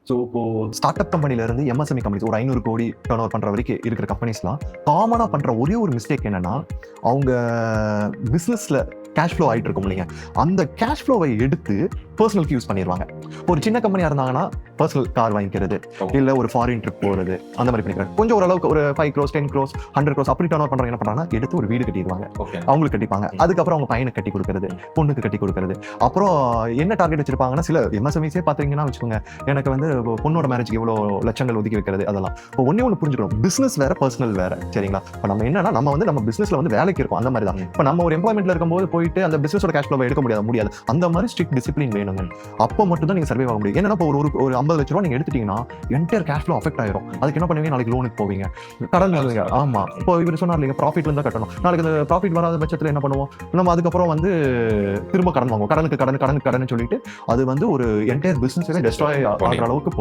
So இப்போ start up கம்பெனில இருந்து எம்எஸ்எம்இ கம்பெனிஸ் ஒரு 500 கோடி டர்ன் ஓவர் பண்ற வரைக்கும் இருக்கிற கம்பெனிஸ்லாம் காமனா பண்ற ஒரே ஒரு மிஸ்டேக் என்னன்னா, அவங்க பிசினஸ்ல கேஷ் ஃப்ளோ ஆயிட்டு இருக்கும் இல்லைங்க, அந்த கேஷ் ஃப்ளோவை எடுத்து பர்சனலுக்கு யூஸ் பண்ணிடுவாங்க. ஒரு சின்ன கம்பெனியா இருந்தாங்கன்னா பர்சனல் கார் வாங்கிக்கிறது, இல்ல ஒரு ஃபாரின் ட்ரிப் போறது, அந்த மாதிரி பண்ணிக்கிறாங்க. கொஞ்சம் ஓரளவுக்கு ஒரு 5 crores 10 crores 100 crores அப்படி டர்ன் ஓவர் பண்றவங்க என்ன பண்றாங்கன்னா, எடுத்து ஒரு வீடு கட்டிடுவாங்க. அவங்களுக்கு கட்டிப்பாங்க. அதுக்கப்புறம் அவங்க பையனுக்கு கட்டி கொடுக்கறது, பொண்ணுக்கு கட்டி கொடுக்கறது. அப்புறம் என்ன டார்கெட் வச்சிருப்பாங்கன்னா, சில எம்எஸ்எம்இஸே பாத்தீங்கன்னா வச்சுக்கோங்க, எனக்கு வந்து பொண்ணோட மேரேஜ்க்கு எவ்வளவு லட்சங்கள் ஒதுக்கி வைக்கிறது அதெல்லாம். இப்போ ஒண்ணு புரிஞ்சுக்கணும், பிசினஸ் வேற பர்சனல் வேற, சரிங்களா? இப்போ நம்ம என்னன்னா, நம்ம பிசினஸ்ல வந்து வேலைக்கு இருக்கோம், அந்த மாதிரி தான். இப்போ நம்ம ஒரு எம்ப்ளாய்மெண்ட்ல இருக்கும்போது போயிட்டு அந்த பிசினஸோட கேஷ் ஃப்ளோவை எடுக்க முடியாது. அந்த மாதிரி ஸ்ட்ரிக்ட் டிசிப்ளின் வேணுங்க. அப்போ மட்டும் தான் நீங்க சர்வே ஆக முடியும். ஏன்னா இப்போ ஒரு 50 லட்ச ரூபா நீங்க எடுத்துட்டீங்கன்னா என்டையர் கேஷ் ஃப்ளோ அஃபெக்ட் ஆயிரும். அதுக்கு என்ன பண்ணுவீங்க, நாளைக்கு லோனுக்கு போவீங்க, கடன் வாங்குவீங்க. ஆமா, இப்போ இவர் சொன்னார் இல்லைங்க, ப்ராஃபிட்ல இருந்தா கட்டணும். நாளைக்கு அந்த ப்ராஃபிட் வராத பட்சத்துல என்ன பண்ணுவோம், நம்ம அதுக்கப்புறம் வந்து திரும்ப கடன் வாங்குவோம். கடனுக்கு கடன் சொல்லிட்டு அது வந்து ஒரு என்டையர் பிசினஸே டெஸ்ட்ராய் ஆகிற அளவுக்கு